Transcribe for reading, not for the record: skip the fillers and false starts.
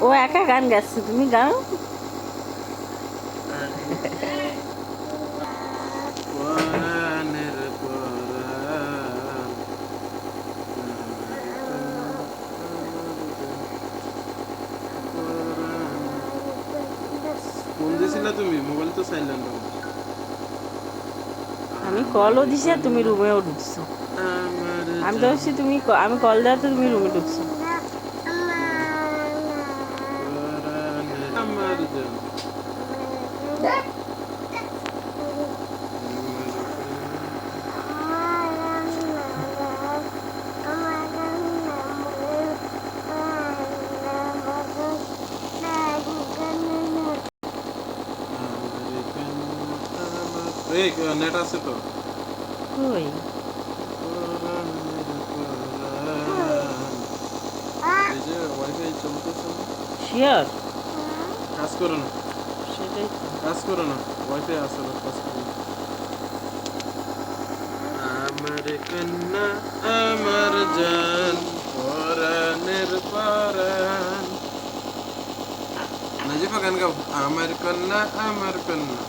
ও একা গান গাচ্ছে, তুমি গাও। পরাণের পরাণ, আমার কন্যা, আমার জান, পরাণ। ফোন দিছিলা তুমি? মোবাইল তো সাইলেন্ট আমার। আমি কলও আমার দিছি আর তুমি কন্যা, রুমেও ঢুকছো। আমার আমি তো জান, ভাবছি তুমি আমি কল দেওয়াতে তুমি রুমে ঢুকছো। পরাণের আমার জান, আমার কন্যা। এই নেট আছে তো? কই? পরাণের পরাণ। এই যে ওয়াইফাই চলতেছে না, শিওর? কাজ করো না, সেটাই তো। কাজ করো না, ওয়াইফাই আছে বাট কাজ করো না। আমার কন্যা, আমার জান, পরাণের পরাণ। নাজিফা গান গাও। আমার কন্যা, আমার কন্যা।